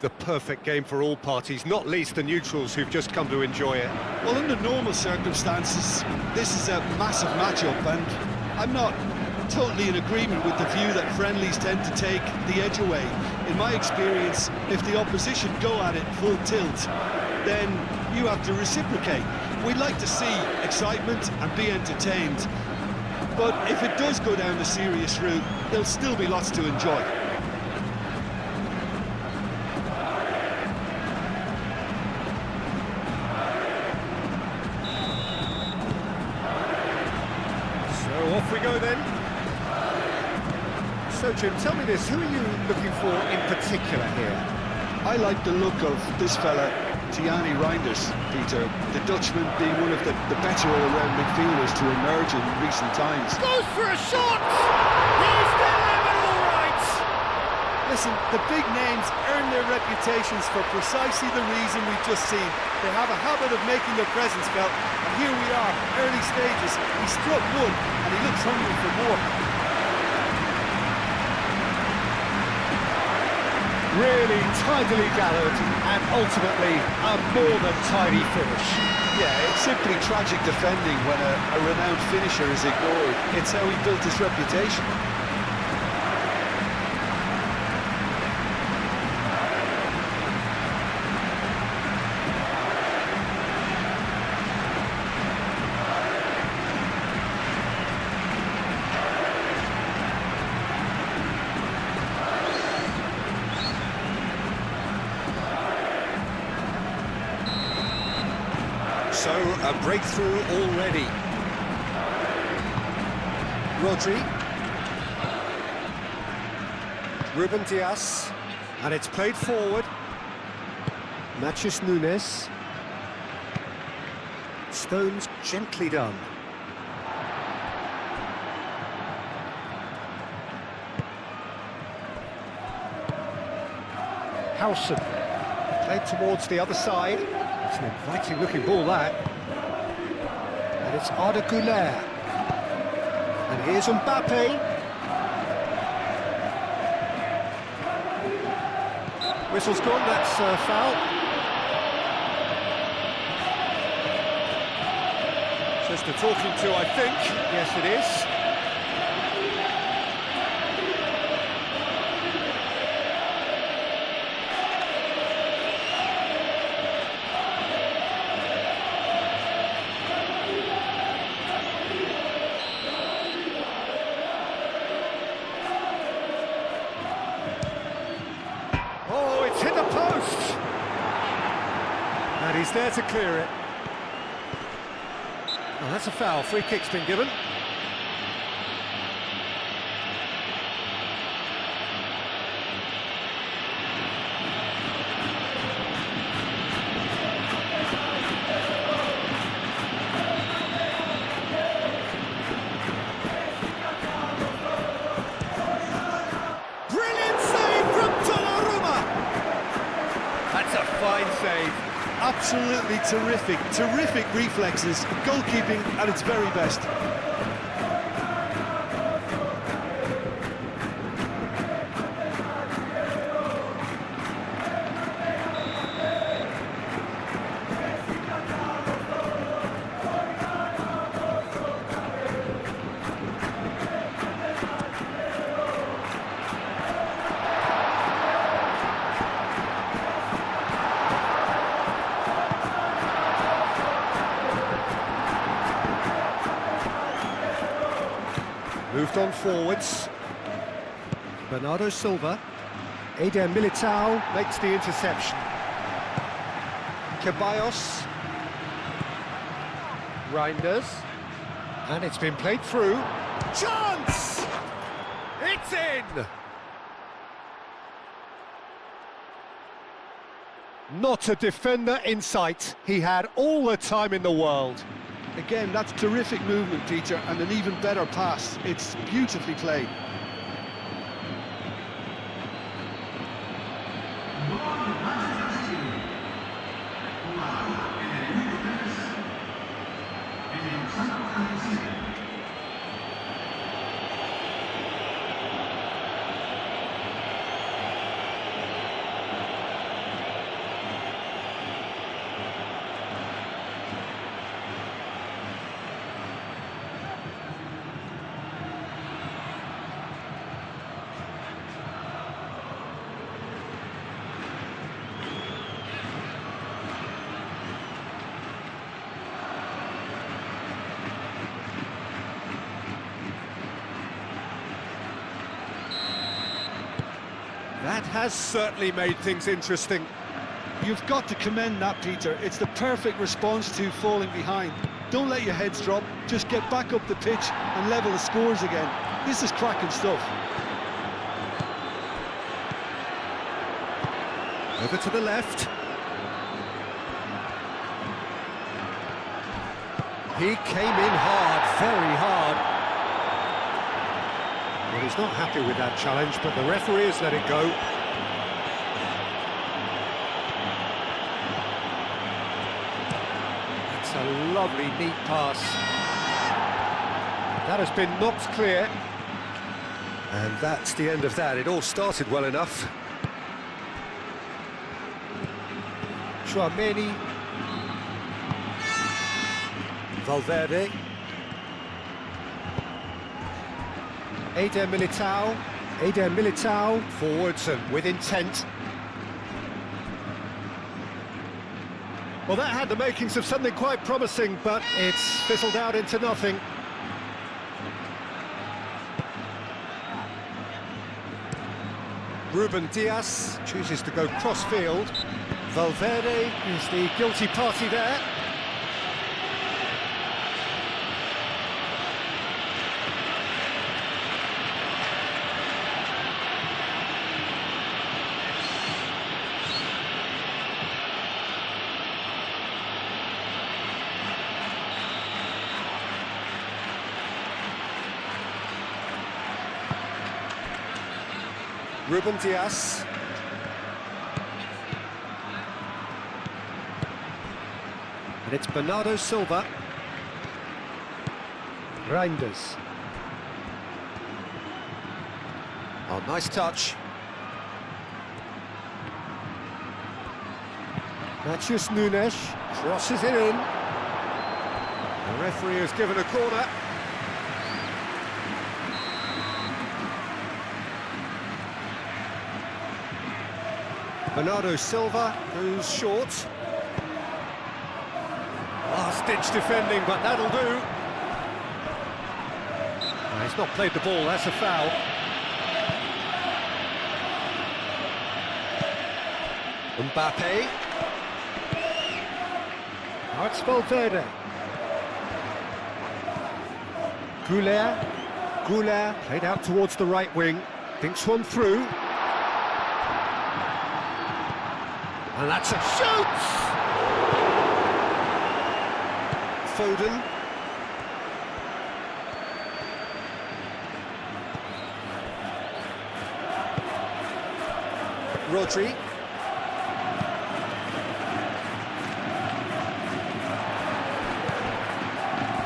The perfect game for all parties, not least the neutrals who've just come to enjoy it. Well, under normal circumstances, this is a massive matchup, and I'm not totally in agreement with the view that friendlies tend to take the edge away. In my experience, if the opposition go at it full tilt, then you have to reciprocate. We'd like to see excitement and be entertained, but if it does go down the serious route, there'll still be lots to enjoy. Off we go then. So Jim, tell me this, who are you looking for in particular here? I like the look of this fella, Reinders, Peter. The Dutchman being one of the better all-round midfielders to emerge in recent times. Goes for a shot! He's delivered all right! Listen, the big names earn their reputations for precisely the reason we've just seen. They have a habit of making their presence felt, and here we are, early stages. He struck one, and he looks hungry for more. Really tidily gathered, and ultimately a more than tidy finish. Yeah, it's simply tragic defending when a renowned finisher is ignored. It's how he built his reputation. So, a breakthrough already. Rodri. Ruben Dias. And it's played forward. Matheus Nunes. Stones gently done. Howson. Played towards the other side. It's an inviting-looking ball, that. And it's Arda Güler. And here's Mbappe. Whistle's gone, that's a foul. Just a talking to, I think. Yes, it is. Hit the post! And he's there to clear it. Oh, that's a foul. Free kick's been given. Fine save. Absolutely terrific reflexes, goalkeeping at its very best. Moved on forwards. Bernardo Silva. Eder Militao makes the interception. KYRGYZ. Reinders. And it's been played through. Chance! It's in! Not a defender in sight. He had all the time in the world. Again, that's terrific movement, Peter, and an even better pass. It's beautifully played. has certainly made things interesting. You've got to commend that, Peter. It's the perfect response to falling behind. Don't let your heads drop, just get back up the pitch and level the scores again. This is cracking stuff. Over to the left. He came in hard, very hard. Well, he's not happy with that challenge, but the referee has let it go. It's a lovely, neat pass. That has been knocked clear. And that's the end of that. It all started well enough. Chouameni. Valverde. Eder Militao, forwards and with intent. Well, that had the makings of something quite promising, but it's fizzled out into nothing. Ruben Dias chooses to go cross-field. Valverde is the guilty party there. Ruben Dias. And it's Bernardo Silva. Reinders. Oh, nice touch. Matheus Nunes crosses it in. The referee has given a corner. Bernardo Silva goes short. Last-ditch defending, but that'll do. He's not played the ball, that's a foul. Mbappe. Now it's Valverde. Goulet played out towards the right wing. Thinks one through. And that's a shoot! Foden. Rodri.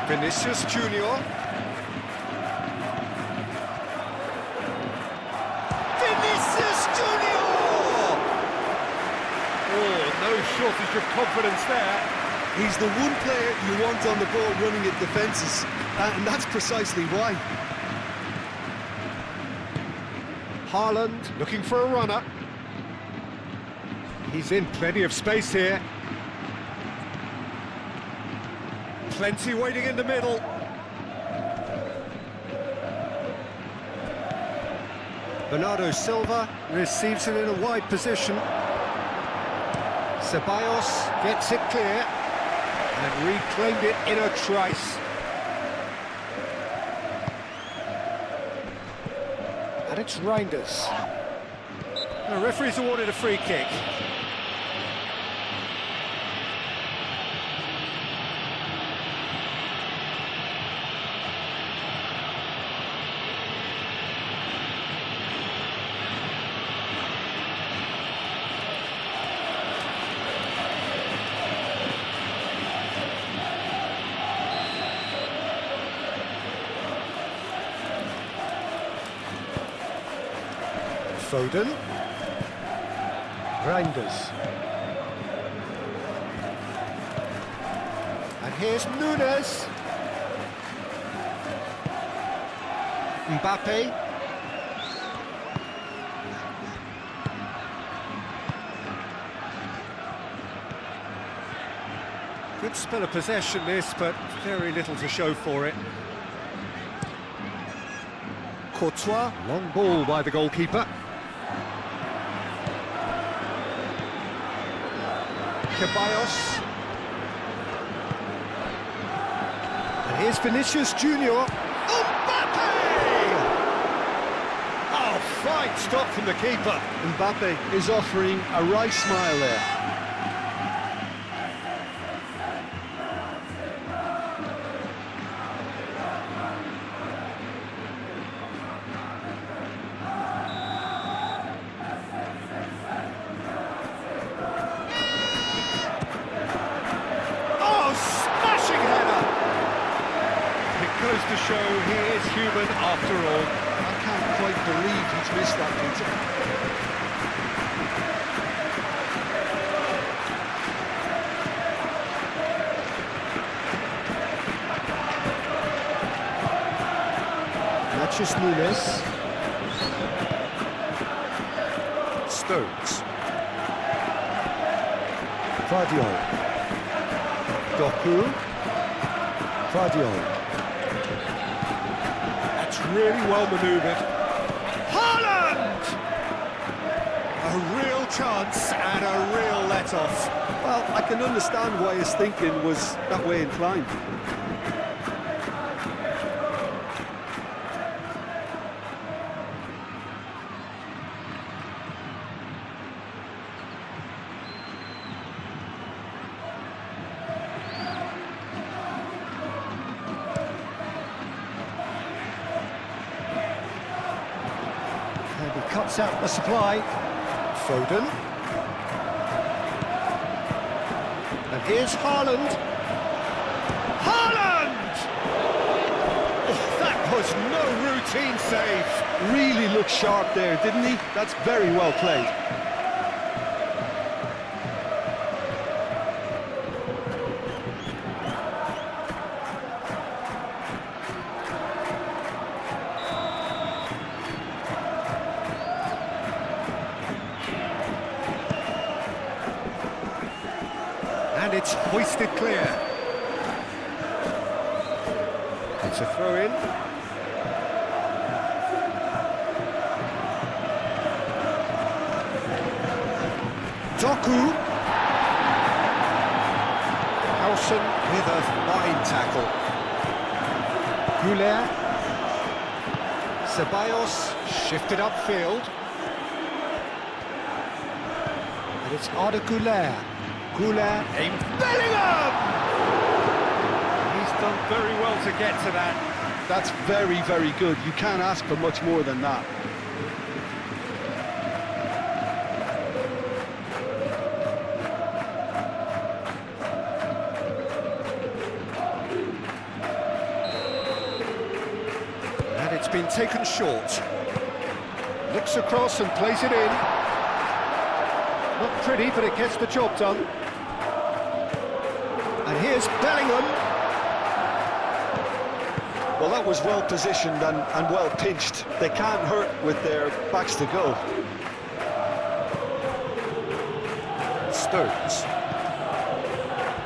Vinicius Junior. Vinicius Junior! Oh, no shortage of confidence there. He's the one player you want on the ball running at defences, and that's precisely why. Haaland looking for a runner. He's in plenty of space here. Plenty waiting in the middle. Bernardo Silva receives it in a wide position. Ceballos gets it clear and reclaimed it in a trice. And it's Reinders. The referee's awarded a free kick. Foden. Reinders. And here's Nunes. Mbappe. Good spell of possession this, but very little to show for it. Courtois, long ball by the goalkeeper. Ceballos. And here's Vinicius Junior. Mbappe! Oh, fine stop from the keeper. Mbappe is offering a wry smile there. Oh, smashing header! It goes to show he is human after all. I can't quite believe he's missed that, Peter. Matches Nunes. Stones. Guardiola. Doku. Guardiola. That's really well manoeuvred. Haaland! A real chance and a real let-off. Well, I can understand why his thinking was that way inclined. And he cuts out the supply. Foden. And here's Haaland. Haaland! Oh, that was no routine save. Really looked sharp there, didn't he? That's very well played. And it's hoisted clear. It's a throw-in. Doku. Howson with a fine tackle. Goulet. Ceballos shifted upfield. And it's Arda Goulet. Goulet aimed Bellingham! He's done very well to get to that. That's very, very good. You can't ask for much more than that. And it's been taken short. Looks across and plays it in. Not pretty, but it gets the job done. And here's Bellingham. Well, that was well positioned and well pinched. They can't hurt with their backs to goal. Stones.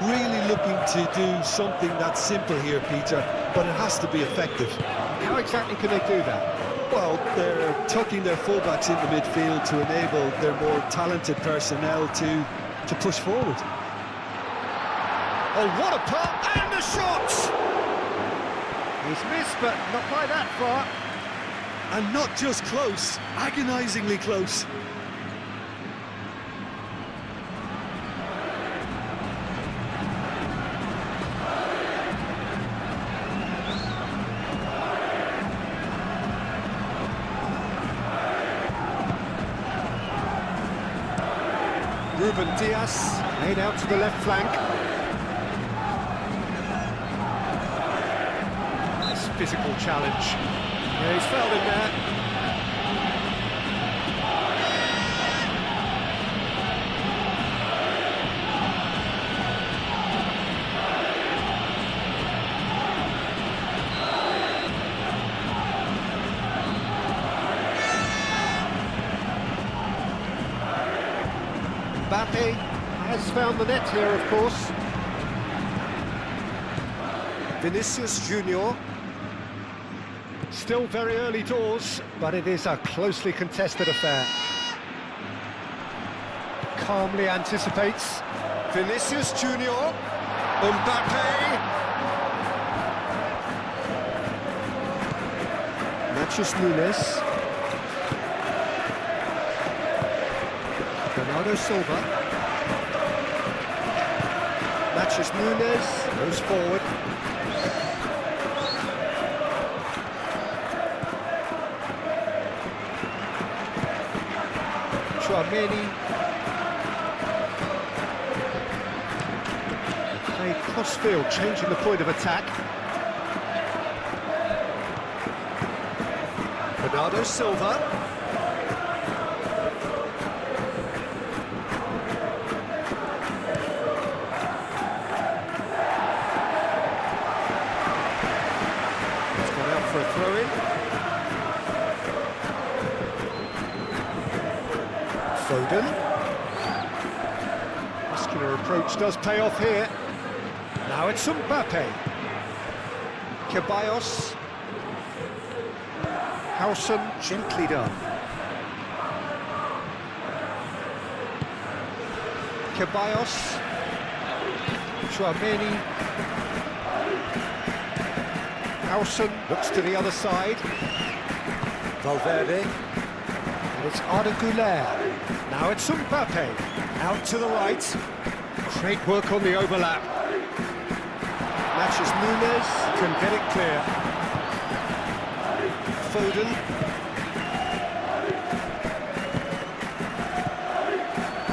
Really looking to do something that's simple here, Peter, but it has to be effective. How exactly can they do that? Well, they're tucking their fullbacks into midfield to enable their more talented personnel to push forward. Oh, what a pass! And the shot! He's missed, but not by that far. And not just close, agonisingly close. Ruben Diaz laid out to the left flank. Nice physical challenge. Yeah, he's fouled him there. Mbappe has found the net here, of course. Vinicius Junior. Still very early doors, but it is a closely contested affair. calmly anticipates. Vinicius Junior, Mbappe. Matches Nunes. Bernardo Silva. Matches Nunes, goes forward. Chouameni. Play cross-field, changing the point of attack. Bernardo Silva. It's gone out for a throw-in. Foden. Muscular approach does pay off here. Now it's Mbappe. KYRGYZ. Howson, gently done. KYRGYZ. Chouameni. Howson looks to the other side. Valverde. And it's Güler. Now it's Mbappe. Out to the right. Great work on the overlap. Matches Nunes, can get it clear. Foden.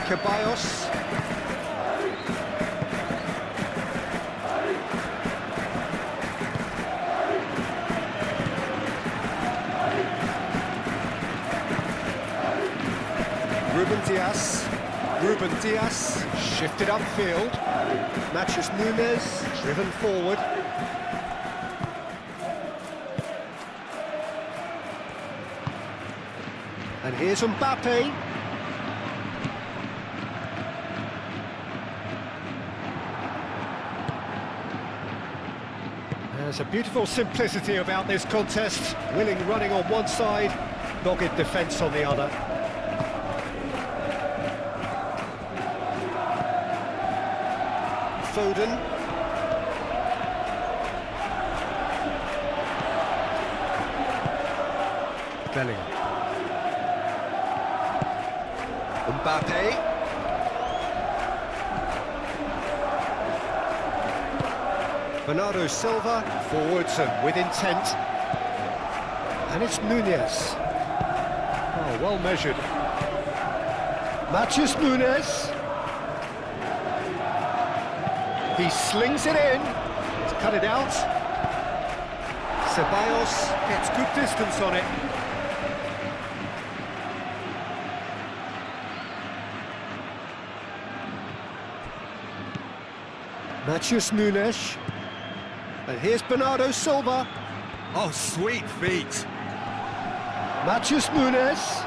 KYRGYZ. Ruben Dias, shifted upfield. Matches Nunes, driven forward. And here's Mbappe. There's a beautiful simplicity about this contest. Willing running on one side, dogged defence on the other. Foden. Bellingham. Mbappe. Bernardo Silva, forwards and with intent. And it's Nunes. Oh, well measured. Matches Nunes. He slings it in. He's cut it out. Ceballos gets good distance on it. Matches Nunes. And here's Bernardo Silva. Oh, sweet feet. Matches Nunes.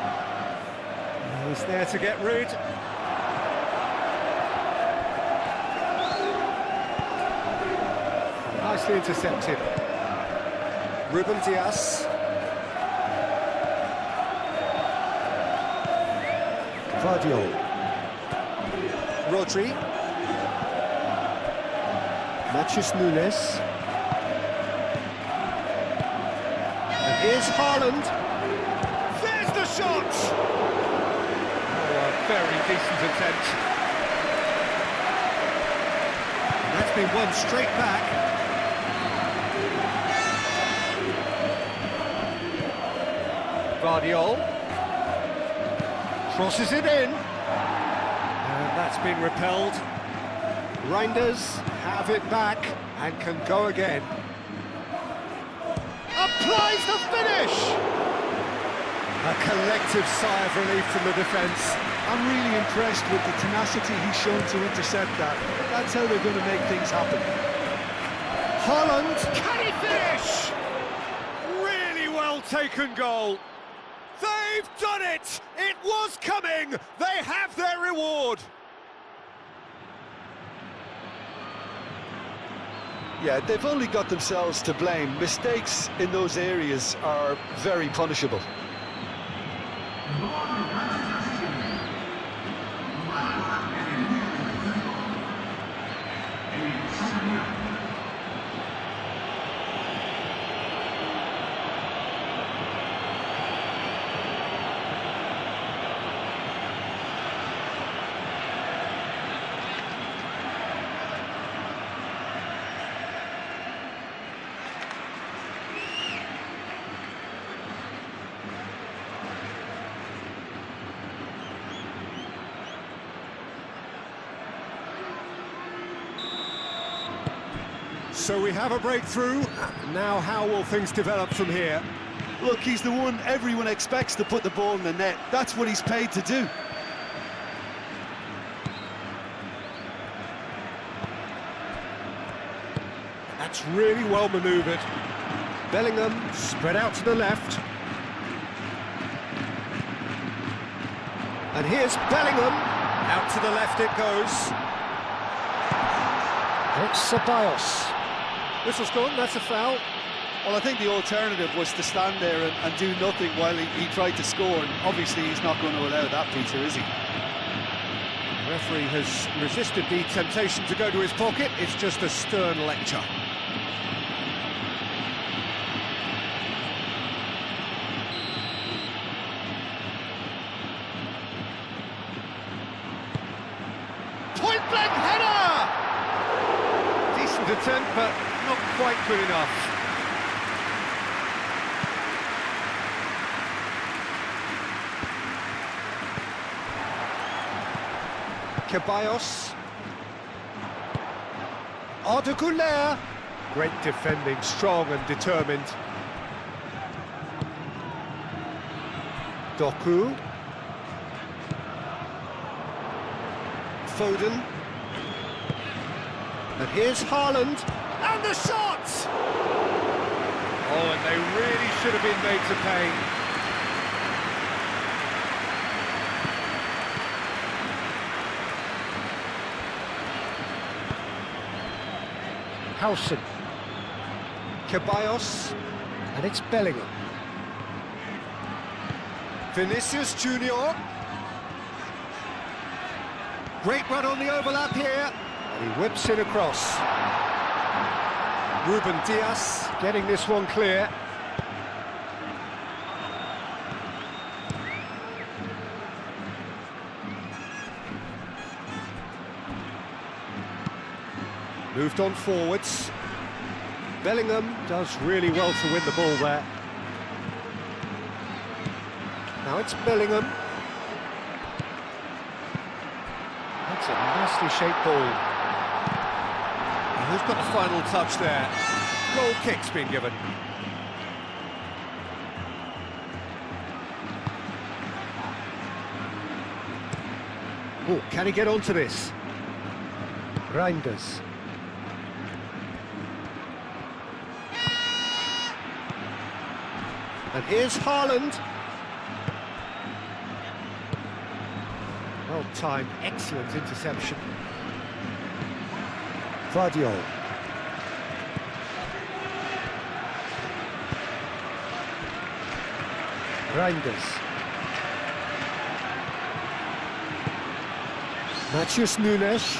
He's there to get rid. Nicely intercepted. Ruben Dias. Vardiol. Rodri. Matches Nunes. And here's Haaland. There's the shot! Oh, a very decent attempt. And that's been won straight back. Vardiol. Crosses it in. And that's been repelled. Reinders have it back and can go again. Applies the finish! A collective sigh of relief from the defence. I'm really impressed with the tenacity he's shown to intercept that. That's how they're going to make things happen. Haaland, can he finish? Really well taken goal. They've done it! It was coming! They have their reward! Yeah, they've only got themselves to blame. Mistakes in those areas are very punishable. So we have a breakthrough. Now how will things develop from here? Look, he's the one everyone expects to put the ball in the net. That's what he's paid to do. That's really well manoeuvred. Bellingham spread out to the left. And here's Bellingham. Out to the left it goes. It's Ceballos. Whistle's gone, that's a foul. Well, I think the alternative was to stand there and do nothing while he tried to score, and obviously he's not going to allow that, Peter, is he? The referee has resisted the temptation to go to his pocket. It's just a stern lecture. Point-blank header! Decent attempt, but not quite good enough. Ceballos. Arda Güler. Great defending, strong and determined. Doku. Foden. And here's Haaland. And the shot! Oh, and they really should have been made to pay. Howson. Ceballos. And it's Bellingham. Vinicius Junior. Great run on the overlap here. And he whips it across. Ruben Dias getting this one clear. Moved on forwards. Bellingham does really well to win the ball there. Now it's Bellingham. That's a nicely shaped ball. And who's got the final touch there? Goal kick's been given. Oh, can he get onto this? Reinders. And here's Haaland. Well timed, excellent interception. Vardiol. Reinders. Matheus Nunes.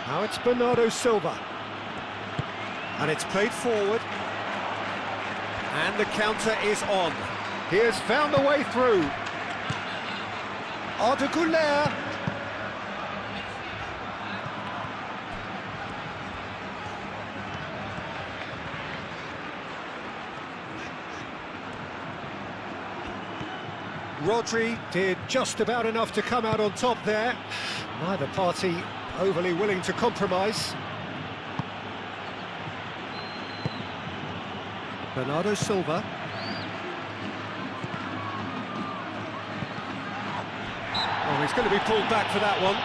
Now it's Bernardo Silva. And it's played forward. And the counter is on. He has found the way through. Arda Güler. Rodri did just about enough to come out on top there. Neither party overly willing to compromise. Bernardo Silva. Oh, he's going to be pulled back for that one.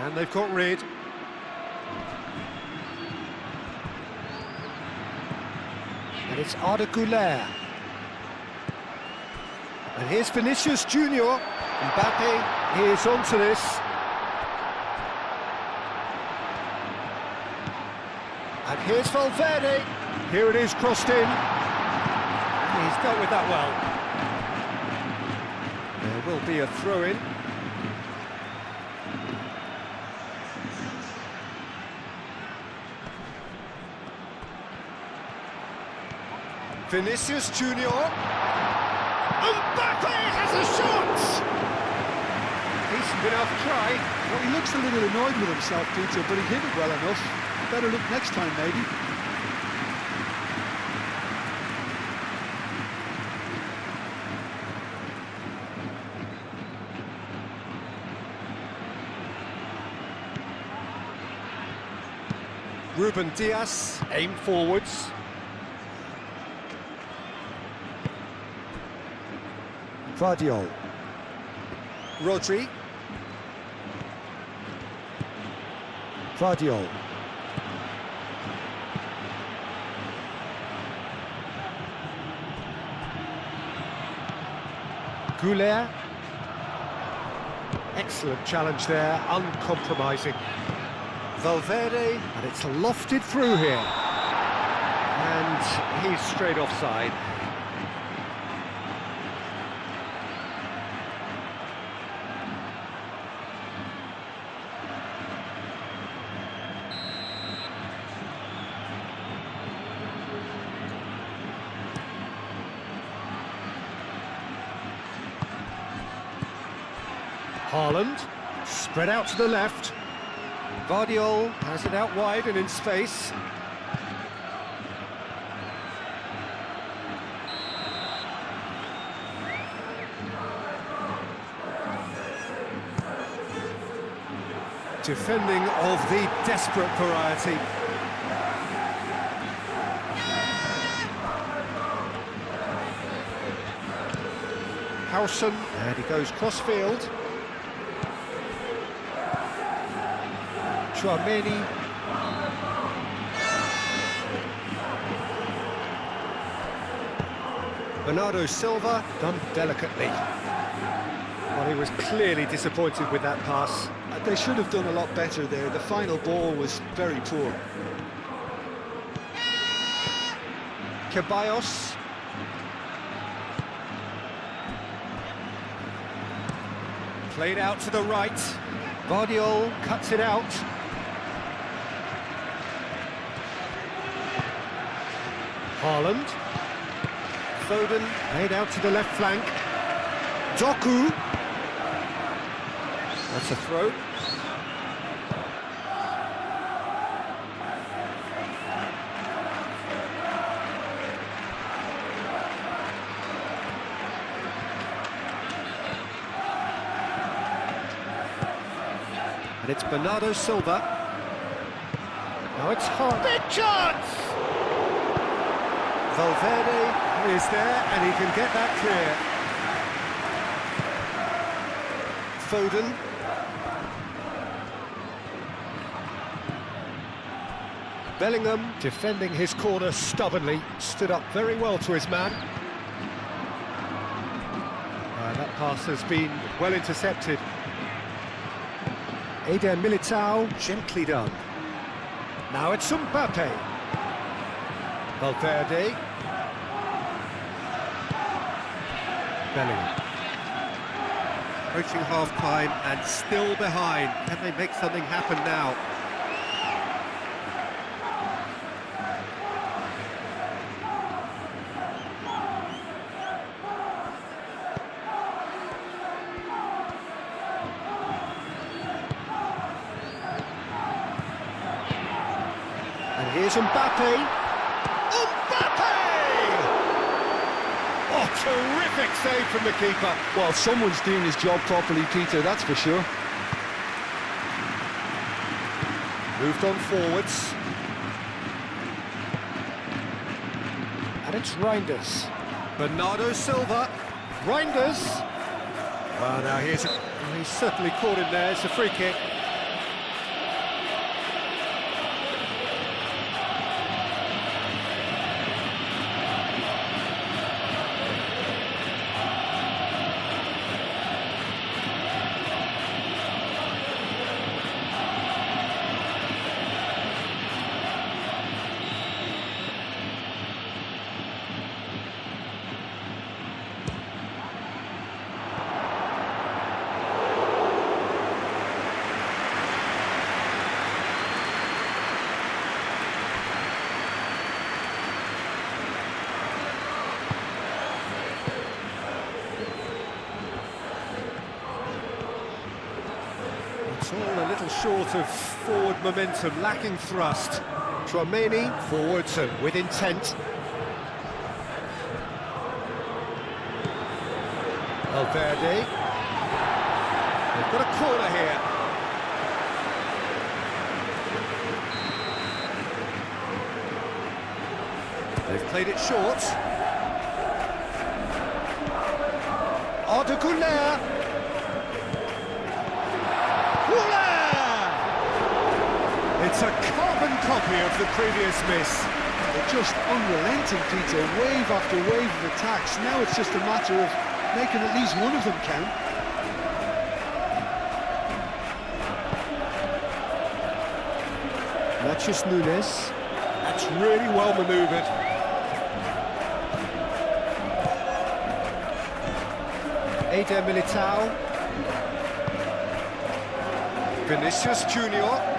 And they've got rid. And it's Arda Güler. And here's Vinicius Junior. Mbappe is onto this. And here's Valverde. Here it is, crossed in. He's dealt with that well. There will be a throw-in. Vinicius Junior. Mbappe has a shot! Decent enough try. Well, he looks a little annoyed with himself, Peter, but he hit it well enough. Better look next time, maybe. Ruben Dias, aimed forwards. Vardiol. Rodri. Vardiol. Goulet. Excellent challenge there, uncompromising. Valverde, and it's lofted through here. And he's straight offside. Haaland, spread out to the left. Vardiol has it out wide and in space. Defending of the desperate variety. Howson, and he goes cross-field. Chouameni. Bernardo Silva, done delicately. Well, he was clearly disappointed with that pass. They should have done a lot better there. The final ball was very poor. KYRGYZ. Played out to the right. Vardiol cuts it out. Haaland. Foden played out to the left flank. Doku. That's a throw. And it's Bernardo Silva. Now it's hard. Big chance! Valverde is there, and he can get that clear. Foden. Bellingham defending his corner stubbornly, stood up very well to his man. That pass has been well intercepted. Eder Militao, gently done. Now it's Mbappe. Valverde. Bellingham. Approaching half-time and still behind. Can they make something happen now? And here's Mbappe. Mbappe! Oh, terrific save from the keeper. Well, someone's doing his job properly, Peter, that's for sure. Moved on forwards. And it's Reinders. Bernardo Silva. Reinders. Well, now he's certainly caught him there. It's a free kick. little short of forward momentum, lacking thrust. Tchouaméni forwards and with intent. Valverde. They've got a corner here. They've played it short. Arda It's a carbon copy of the previous miss. They're just unrelenting, Peter, wave after wave of attacks. Now it's just a matter of making at least one of them count. Vinicius Nunes. That's really well manoeuvred. Eder Militao. Vinicius Junior.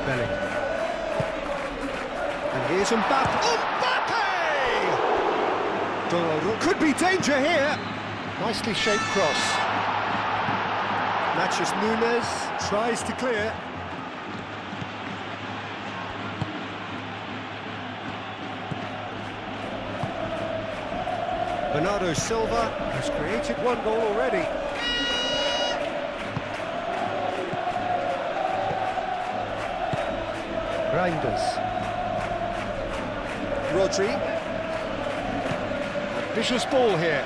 Belling. And here's Mbappe. Mbappe! Could be danger here. Nicely shaped cross. Vinicius Nunes tries to clear. Bernardo Silva has created one goal already. Reinders. Rodri. Ambitious ball here.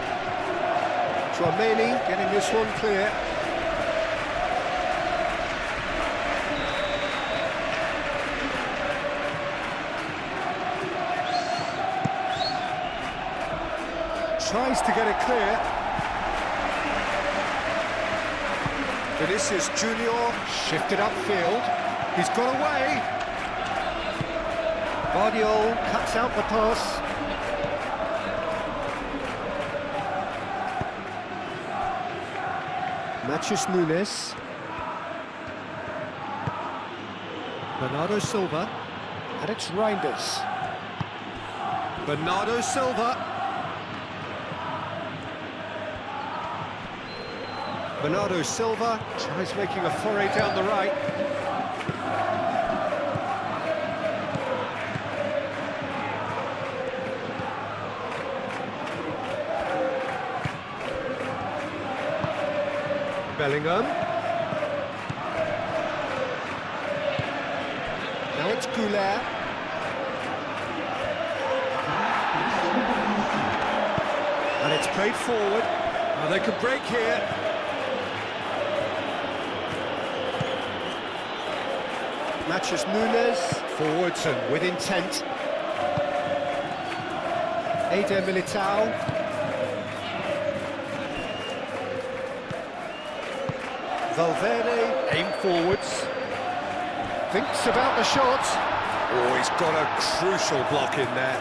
Tchouaméni getting this one clear. Tries to get it clear. Vinicius Junior shifted upfield. He's got away. Guardiola cuts out the pass. Vinicius Nunes. Bernardo Silva. And it's Reinders. Bernardo Silva. Bernardo Silva tries making a foray down the right. Bellingham. Now it's Goulet. And it's played forward. Now they could break here. Vinicius Nunes, forwards and with intent. Eder Militao. Valverde, aim forwards. Thinks about the shot. Oh, he's got a crucial block in there.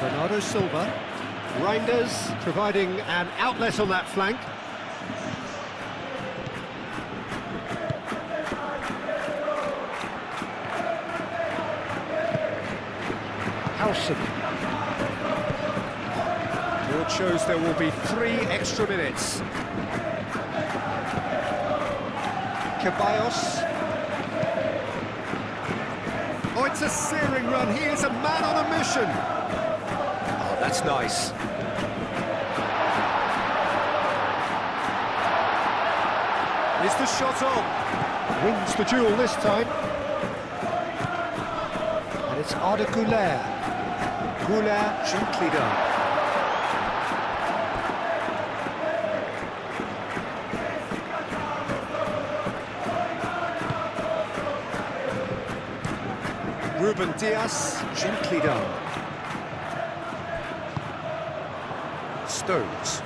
Bernardo Silva. Reinders providing an outlet on that flank. Howson. Board shows there will be 3 extra minutes. KYRGYZ. Oh, it's a searing run. He is a man on a mission. Oh, that's nice. Is the shot on? Wins the duel this time. And it's Arda Goulet. Goulet, gently done. Ruben Dias, gently done. Stones.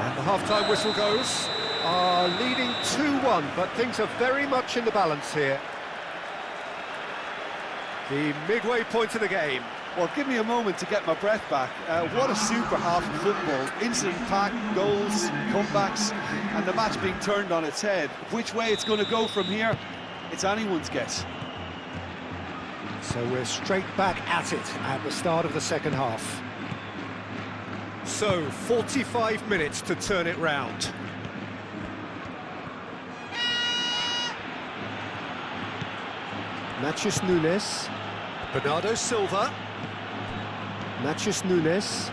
And the half-time whistle goes. Leading 2-1, but things are very much in the balance here. The midway point of the game. Well, give me a moment to get my breath back. What a super half of football. Incident-packed, goals, comebacks, and the match being turned on its head. Which way it's going to go from here, it's anyone's guess. So we're straight back at it at the start of the second half. So, 45 minutes to turn it round. Matheus Nunes. Bernardo Silva. Matheus Nunes.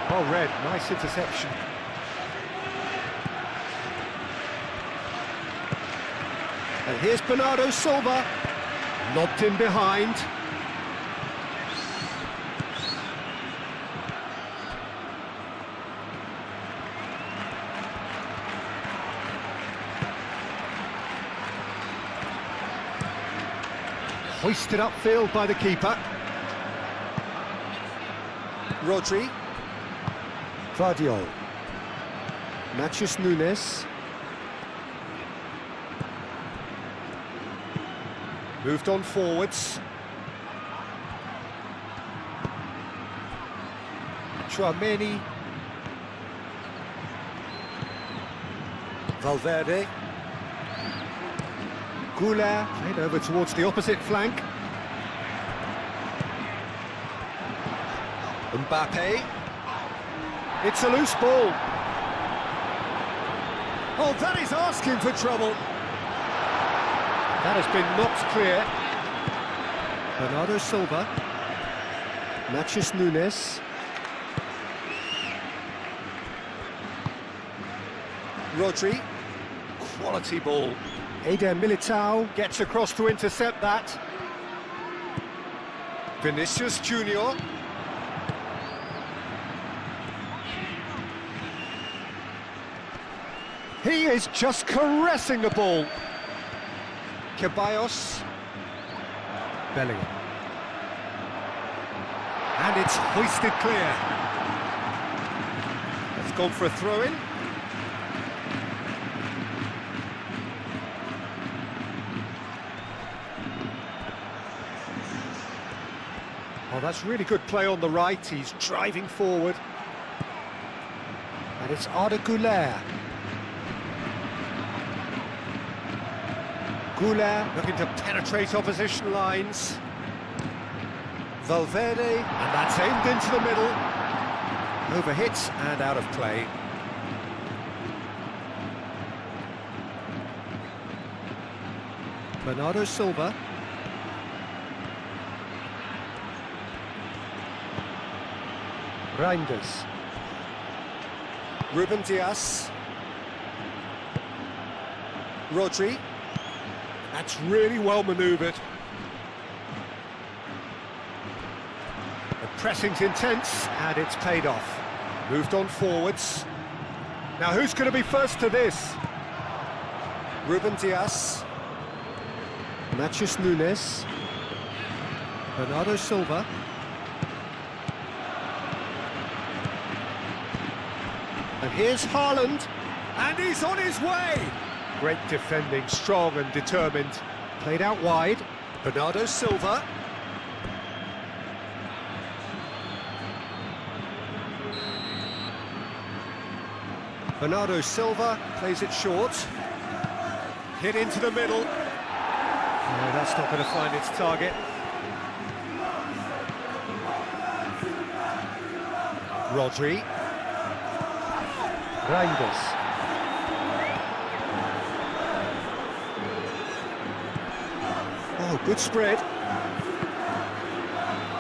Well read, nice interception. And here's Bernardo Silva. Lobbed in behind. Hoisted upfield by the keeper. Rodri. Vardiol. Matheus Nunes. Moved on forwards. Chouameni. Valverde. Goulart played over towards the opposite flank. Mbappe. It's a loose ball. Oh, that is asking for trouble. That has been knocked clear. Bernardo Silva. Matheus Nunes. Rodri. Quality ball. Eder Militao. Gets across to intercept that. Vinicius Junior. He is just caressing the ball. KYRGYZ. Bellingham. And it's hoisted clear. It's gone for a throw-in. Oh, that's really good play on the right. He's driving forward. And it's Arda Goulart. Goulart. Looking to penetrate opposition lines. Valverde, and that's aimed into the middle. Overhit and out of play. Bernardo Silva. Reinders. Ruben Dias. Rodri. That's really well manoeuvred. The pressing's intense, and it's paid off. Moved on forwards. Now who's going to be first to this? Ruben Dias. Matheus Nunes. Bernardo Silva. And here's Haaland. And he's on his way! Great defending, strong and determined. Played out wide. Bernardo Silva. Bernardo Silva plays it short. Hit into the middle. No, that's not going to find its target. Rodri. Reinders. Oh, good spread.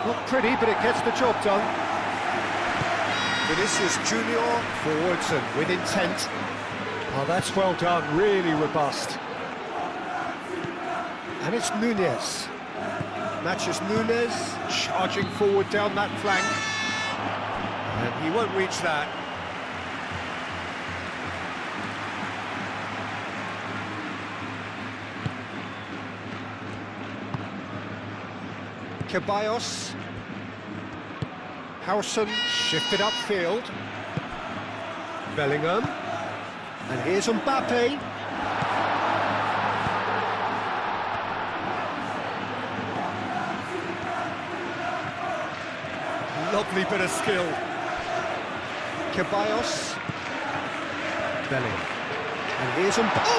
Not pretty, but it gets the job done. Vinicius Junior, forwards and with intent. Oh, that's well done, really robust. And it's Nunes. Matheus Nunes charging forward down that flank. And he won't reach that. KYRGYZ. Howson shifted upfield. Bellingham. And here's Mbappe. Lovely bit of skill. KYRGYZ. Bellingham. And here's Mbappe!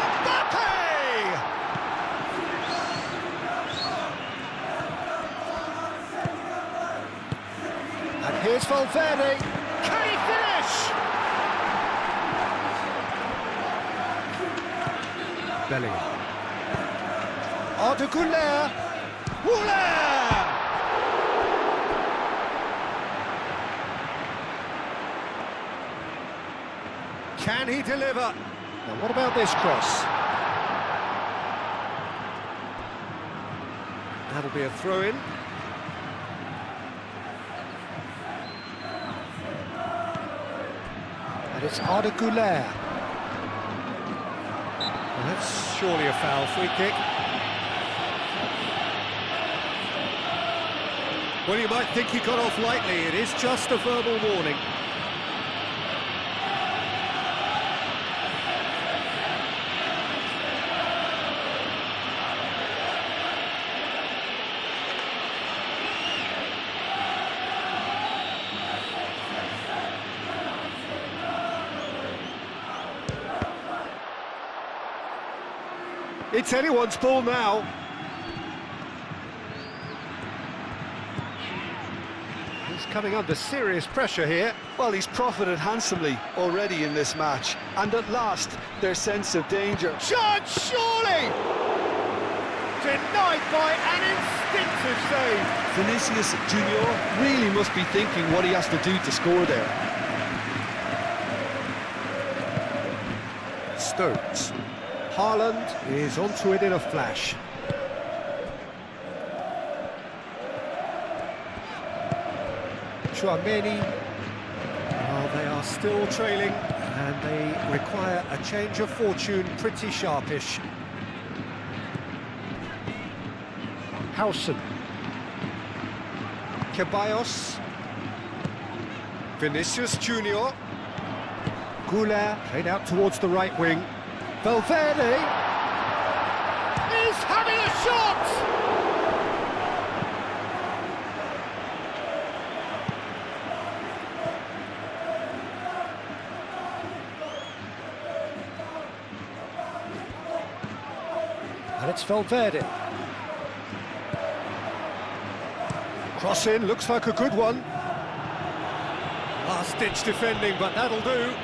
And here's Valverde. Can he finish? Bellingham. Arda Güler. Güler! Can he deliver? Now what about this cross? That'll be a throw-in. And it's Arda Güler. Well, that's surely a foul, free kick. Well, you might think he got off lightly. It is just a verbal warning. It's anyone's ball now. He's coming under serious pressure here. Well, he's profited handsomely already in this match, and at last, their sense of danger. Judge, surely! Denied by an instinctive save. Vinicius Junior really must be thinking what he has to do to score there. Stones. Haaland is onto it in a flash. Chouameni. Oh, they are still trailing, and they require a change of fortune pretty sharpish. Howson. Ceballos. Vinicius Junior. Güler played out towards the right wing. Valverde Is having a shot! and it's Valverde. Cross in, looks like a good one. Last-ditch defending, but that'll do.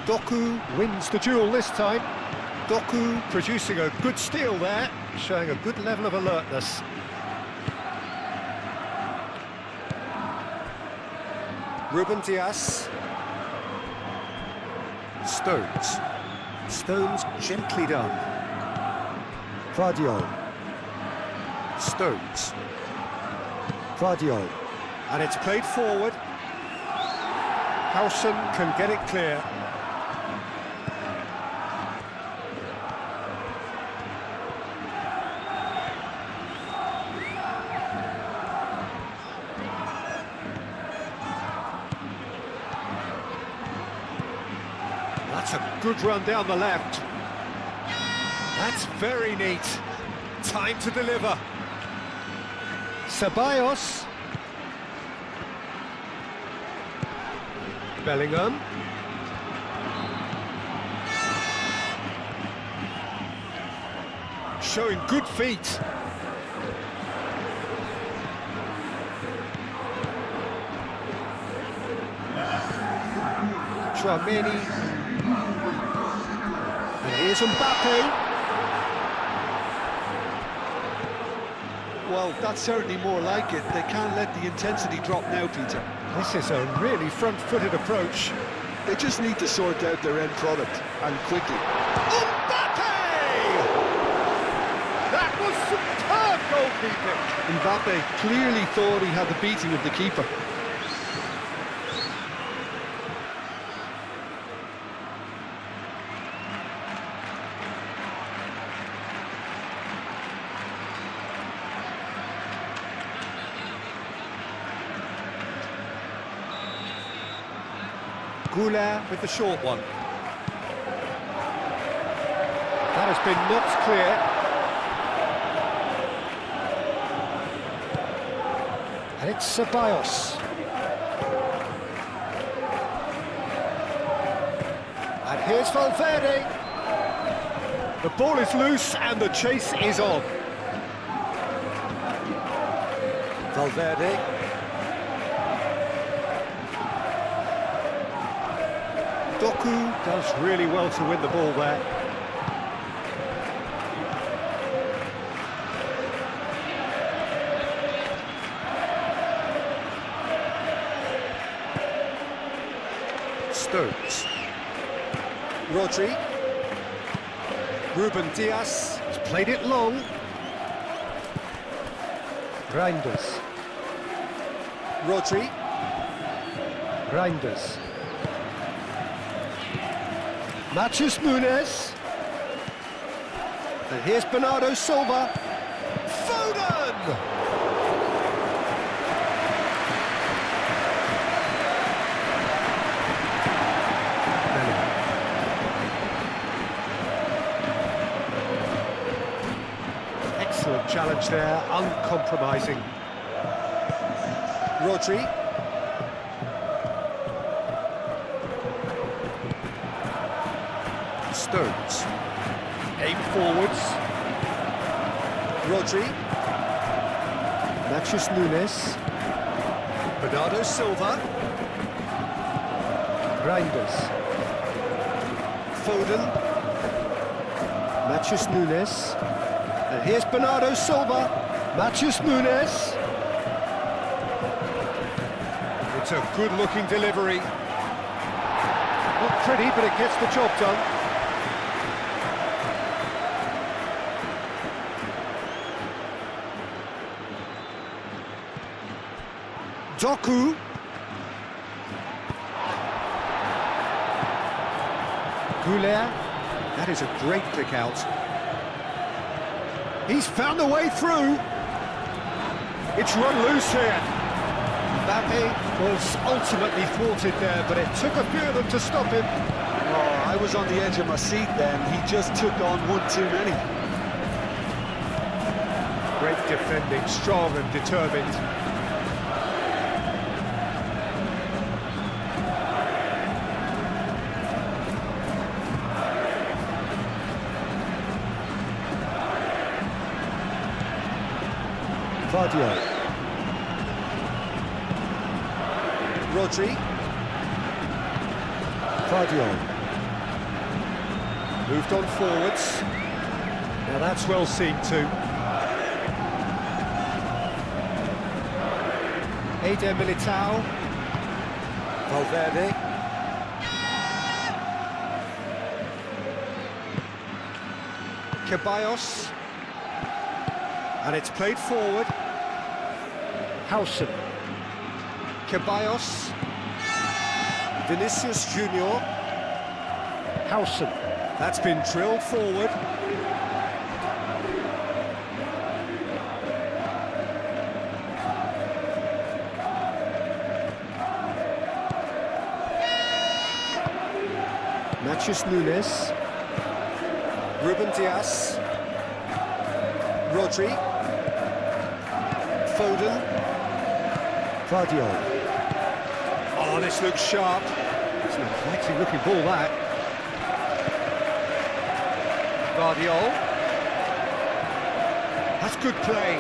Doku wins the duel this time. Doku producing a good steal there, showing a good level of alertness. Ruben Dias. Stones. Stones gently done. Vardiol. Stones. Vardiol. And it's played forward. Howson can get it clear. That's a good run down the left. That's very neat. Time to deliver. Ceballos. Bellingham. Showing good feet. Chouameni. And here's Mbappe. Well, that's certainly more like it. They can't let the intensity drop now, Peter. This is a really front-footed approach. They just need to sort out their end product, and quickly. Mbappe! That was superb goalkeeping. Mbappe clearly thought he had the beating of the keeper. Güler with the short one. That has been knocked clear. And it's Ceballos. Here's Valverde. The ball is loose and the chase is on. Valverde. Doku does really well to win the ball there. Stones. Rodri. Ruben Diaz has played it long. Reinders. Rodri. Reinders. Matheus Nunes. And here's Bernardo Silva. Foden! Excellent challenge there, uncompromising. Rodri. Stones. Aim forwards. Rodri. Matheus Nunes. Bernardo Silva. Reinders. Foden. Matheus Nunes. And here's Bernardo Silva. Matheus Nunes. It's a good-looking delivery. Not pretty, but it gets the job done. Doku. Goulet. That is a great pick out. He's found a way through. It's run loose here. Mbappe was ultimately thwarted there, but it took a few of them to stop him. Oh, I was on the edge of my seat then. He just took on one too many. Great defending, strong and determined. Vardio. Rodri. Vardio. Moved on forwards. Now that's well seen too. Eder Militao. Valverde. Ceballos. And it's played forward. Howson. Ceballos. Vinicius Junior. Howson. That's been drilled forward. Matheus Nunes. Ruben Diaz. Rodri. Foden. Vardio. Oh, this looks sharp. It's an exciting looking ball, that. Vardio. That's good play.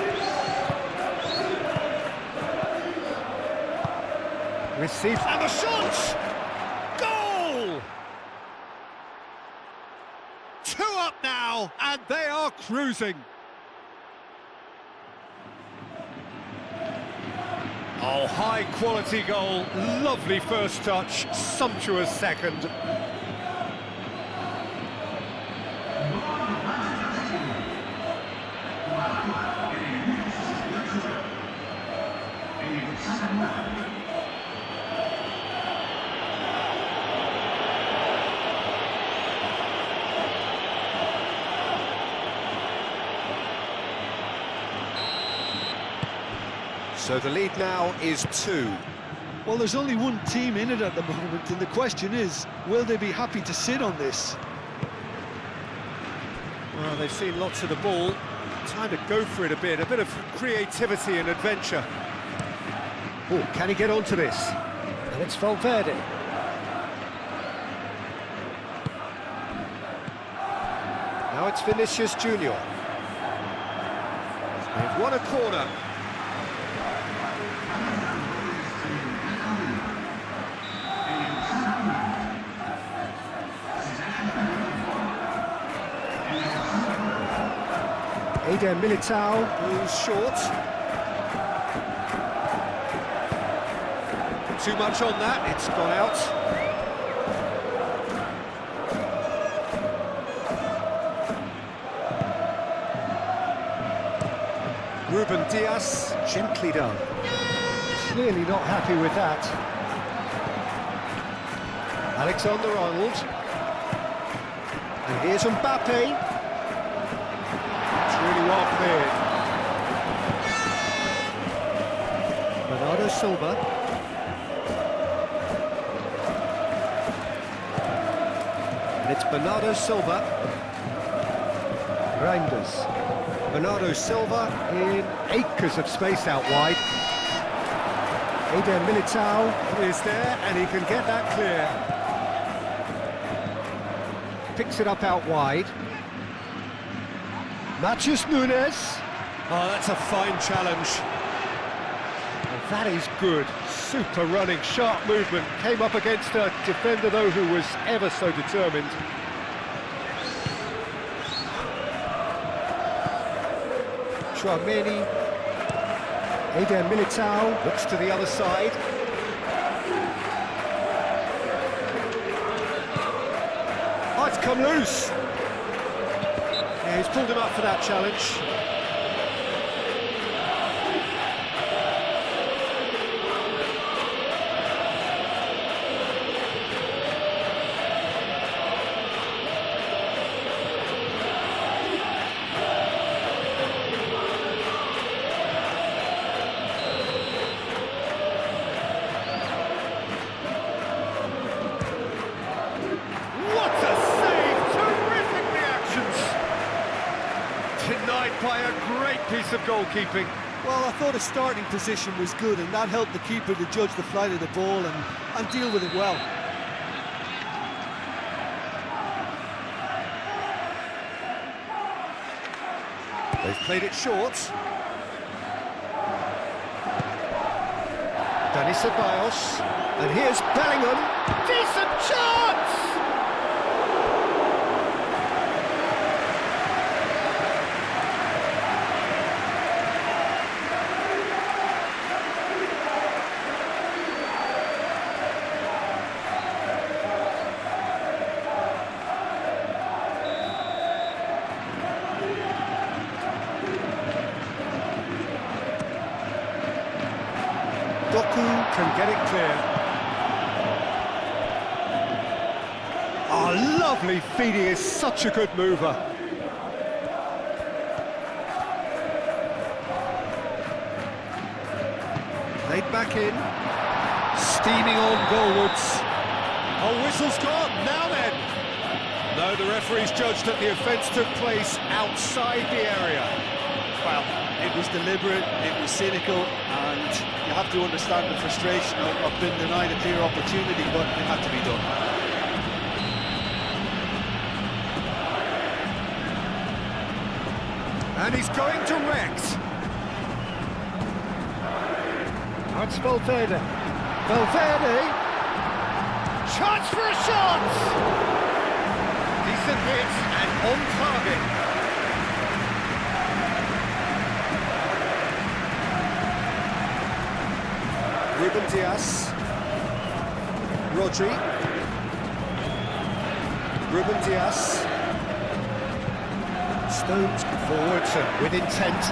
Received. And the shot! Goal! 2 up now, and they are cruising. Oh, high-quality goal, lovely first touch, sumptuous second. So the lead now is 2. Well, there's only one team in it at the moment, and the question is, will they be happy to sit on this? Well, they've seen lots of the ball. Time to go for it a bit of creativity and adventure. Oh, can he get onto this? And it's Valverde. Now it's Vinicius Junior. They've won a corner. Eder Militao goes short. Too much on that, it's gone out. Ruben Dias, gently done. Clearly not happy with that. Alexander-Arnold. And here's Mbappe. Really well cleared. Bernardo Silva. And it's Bernardo Silva. Reinders. Bernardo Silva in acres of space out wide. Eder Militao is there and he can get that clear. Picks it up out wide. Matheus Nunes. Oh, that's a fine challenge. Oh, that is good. Super running, sharp movement. Came up against a defender, though, who was ever so determined. Chouameni. Eder Militao looks to the other side. Oh, it's come loose. Yeah, he's pulled him up for that challenge. What a save! Terrific reactions! Denied by a great piece of goalkeeping. Well, I thought his starting position was good, and that helped the keeper to judge the flight of the ball and deal with it well. They've played it short. Dani Ceballos. And here's Bellingham. Decent chance! Doku can get it clear. Oh, lovely feeding, is such a good mover. Played back in. Steaming on goalwards. Oh, whistle's gone, now then. No, the referee's judged that the offence took place outside the area. Well, it was deliberate, it was cynical, and you have to understand the frustration of being denied a clear opportunity, but it had to be done. And he's going direct. Now it's Valverde. Valverde. Chance for a shot! Decent hit and on target. Ruben Dias. Rodri. Ruben Dias. Stones forwards and with intent.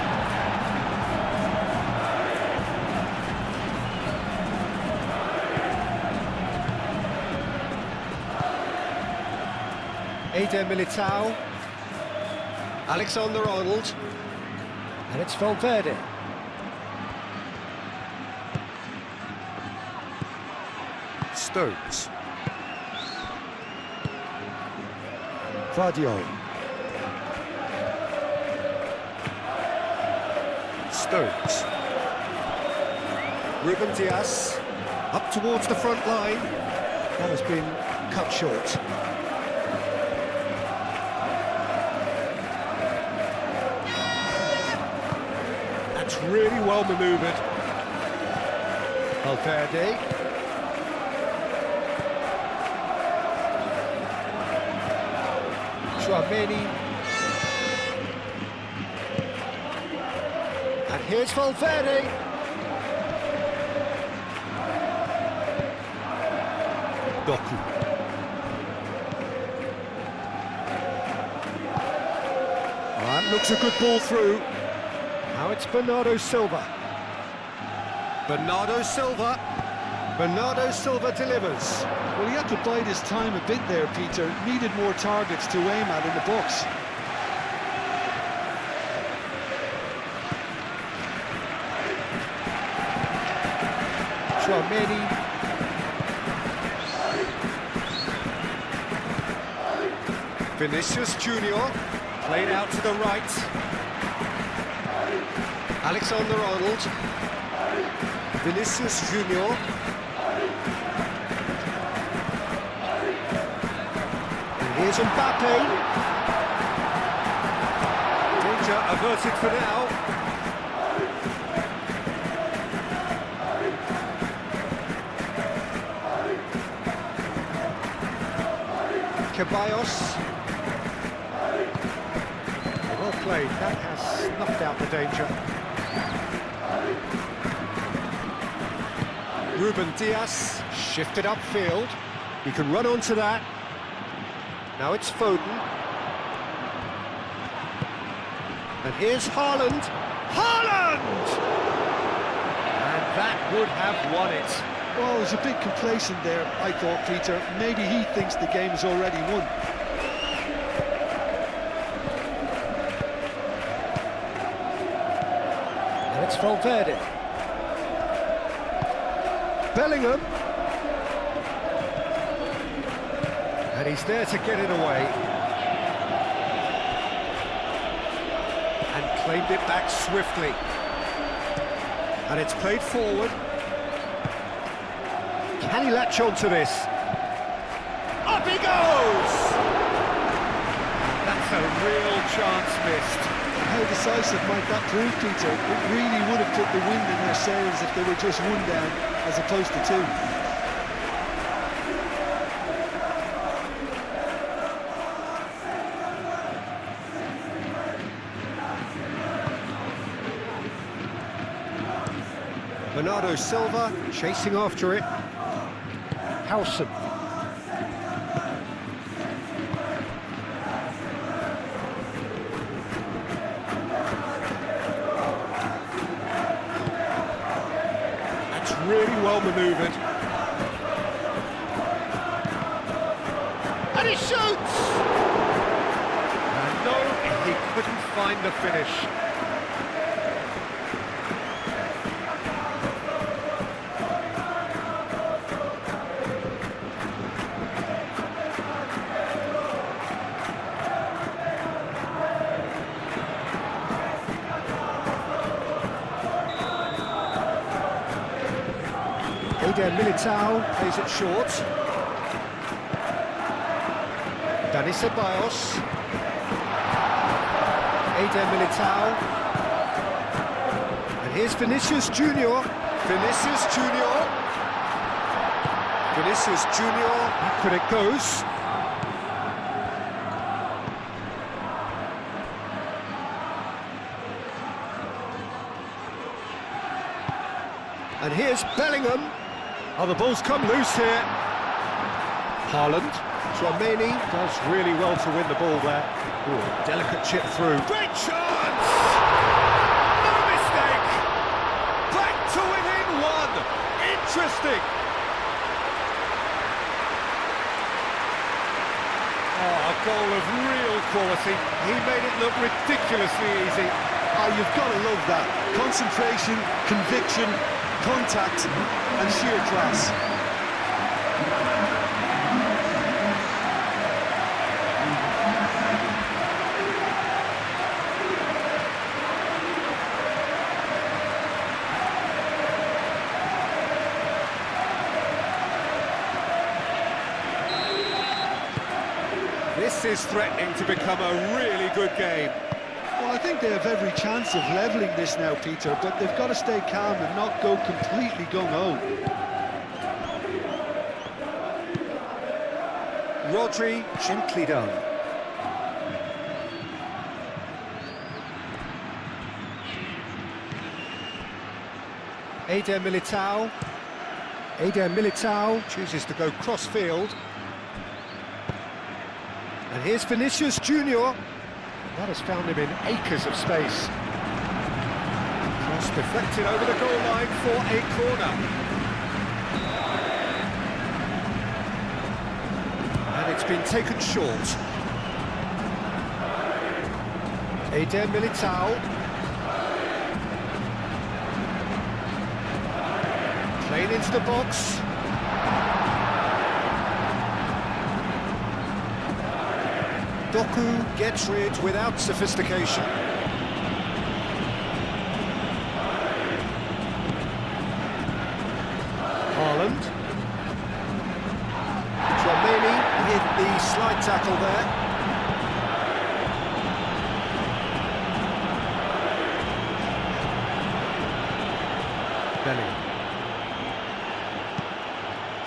Eder Militao. Alexander-Arnold. And it's Valverde. Stones. Vardiol. Stones. Ruben Dias up towards the front line. That has been cut short. really well manoeuvred. Valverde. Tchouaméni. And here's Valverde. Doku. That looks a good ball through. Now it's Bernardo Silva. Bernardo Silva. Bernardo Silva delivers. Well, he had to bide his time a bit there, Peter. Needed more targets to aim at in the box. Tchouaméni. Vinicius Junior, played out to the right. Alexander-Arnold. Vinicius Junior. And here's Mbappe. Danger averted for now. KYRGYZ. Well played, that has snuffed out the danger. Ruben Dias, shifted upfield. He can run onto that. Now it's Foden. And here's Haaland. Haaland! And that would have won it. Oh, it was a bit complacent there, I thought, Peter. Maybe he thinks the game is already won. And it's Valverde. Bellingham. And he's there to get it away. And claimed it back swiftly. And it's played forward. Can he latch on to this? Up he goes! That's a real chance missed. How decisive might that prove, Peter? It really would have put the wind in their sails if they were just one down as opposed to two. Bernardo Silva chasing after it. Howson. That's really well manoeuvred. And he shoots! And no, he couldn't find the finish. Militao plays it short. Dani Ceballos. Militao. And here's Vinicius Junior. Vinicius Junior. Vinicius Junior. Back when it goes. And here's Bellingham. Oh, the ball's come loose here. Haaland. Tchouaméni does really well to win the ball there. Ooh, delicate chip through. Great chance! No mistake! Back to within one! Interesting! Oh, a goal of real quality. He made it look ridiculously easy. Oh, you've got to love that. Concentration, conviction, contact and sheer class. This is threatening to become a really good game. Well, I think they have every chance of levelling this now, Peter, but they've got to stay calm and not go completely gung-ho. Rodri, gently done. Eder Militao chooses to go cross-field. And here's Vinicius Junior. That has found him in acres of space. Cross deflected over the goal line for a corner. And it's been taken short. Eder Militao. Played into the box. Doku gets rid without sophistication. Haaland. Tchouaméni hit the slide tackle there. Bellingham.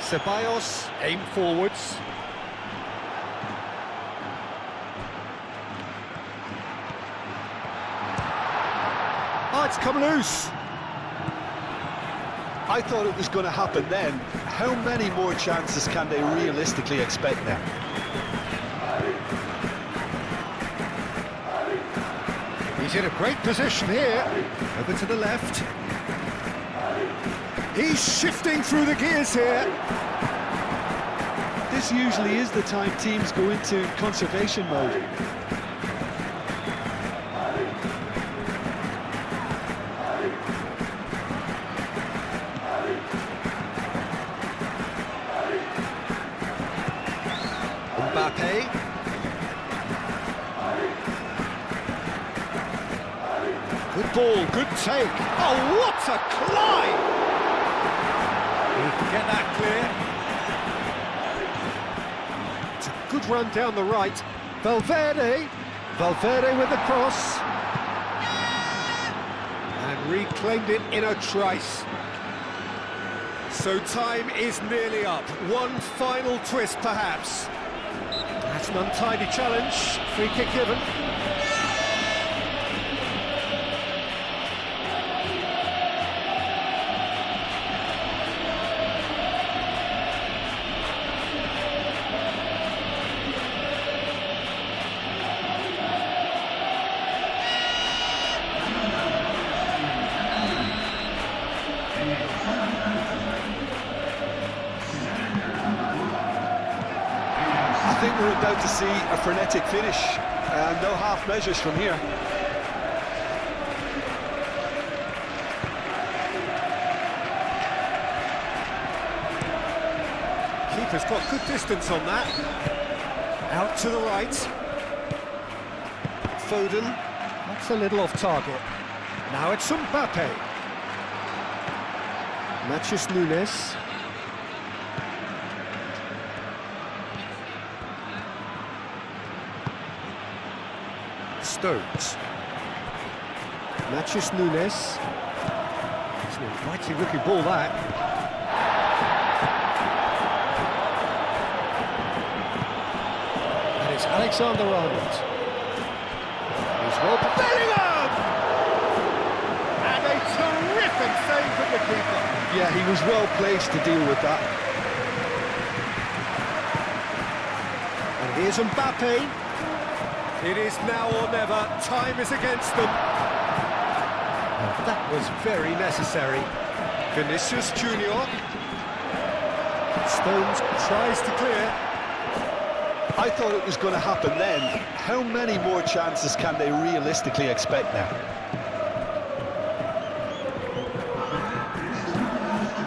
Ceballos aim forwards. Oh, it's come loose. I thought it was going to happen then. How many more chances can they realistically expect now? He's in a great position here. Over to the left. He's shifting through the gears here. This usually is the time teams go into conservation mode. Mbappe. Good ball, good take. Oh, what a climb! He can get that clear. It's a good run down the right. Valverde with the cross. And reclaimed it in a trice. So time is nearly up. One final twist, perhaps. That's an untidy challenge. Free kick given. I think we're about to see a frenetic finish, and no half measures from here. Keeper's got good distance on that. Out to the right. Foden. That's a little off target. Now it's Mbappe. Matches Nunes. Stones. Matches Nunes. It's an inviting looking ball, that. And it's Alexander-Arnold. He's well... Bellingham! And a terrific save from the keeper. Yeah, he was well placed to deal with that. And here's Mbappe. It is now or never. Time is against them. And that was very necessary. Vinicius Junior. Stones tries to clear. I thought it was going to happen then. How many more chances can they realistically expect now?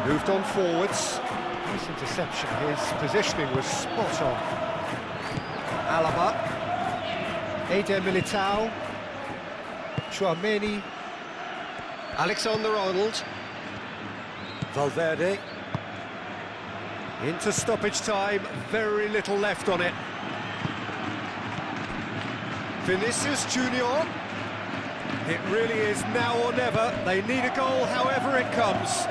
Moved on forwards. Nice interception. His positioning was spot on. Alaba. Eder Militao. Tchouaméni. Alexander-Arnold. Valverde. Into stoppage time. Very little left on it. Vinicius Junior. It really is now or never. They need a goal however it comes.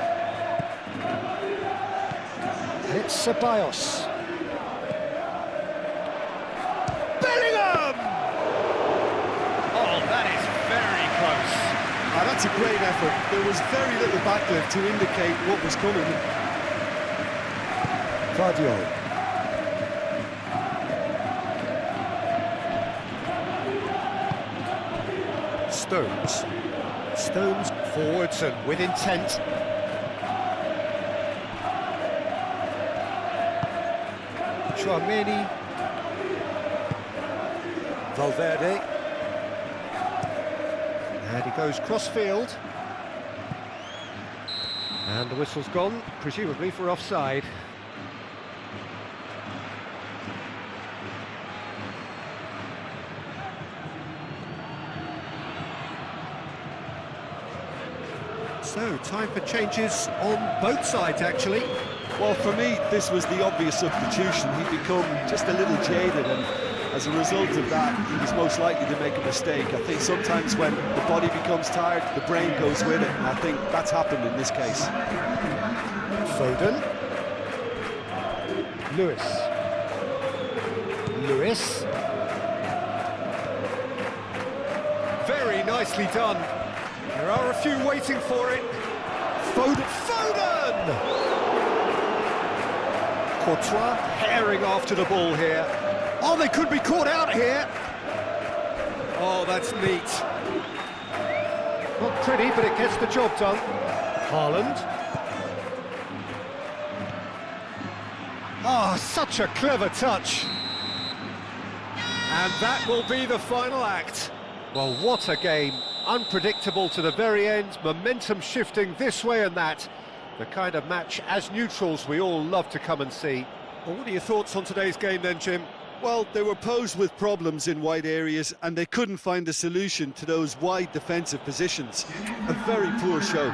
It's Ceballos. Bellingham! Oh, that is very close. That's a great effort. There was very little backlift to indicate what was coming. Guardiola. Stones Forwards and with intent. Chouameni. Valverde. And he goes cross-field. And the whistle's gone, presumably for offside. So, time for changes on both sides, actually. Well, for me, this was the obvious substitution. He'd become just a little jaded, and as a result of that, he was most likely to make a mistake. I think sometimes when the body becomes tired, the brain goes with it, and I think that's happened in this case. Foden. Lewis. Very nicely done. There are a few waiting for it. Foden! Courtois herring after the ball here. Oh, they could be caught out here. Oh, that's neat. Not pretty, but it gets the job done. Haaland. Oh, such a clever touch. And that will be the final act. Well, what a game. Unpredictable to the very end, momentum shifting this way and that. The kind of match, as neutrals, we all love to come and see. Well, what are your thoughts on today's game then, Jim? Well, they were posed with problems in wide areas, and they couldn't find a solution to those wide defensive positions. A very poor show.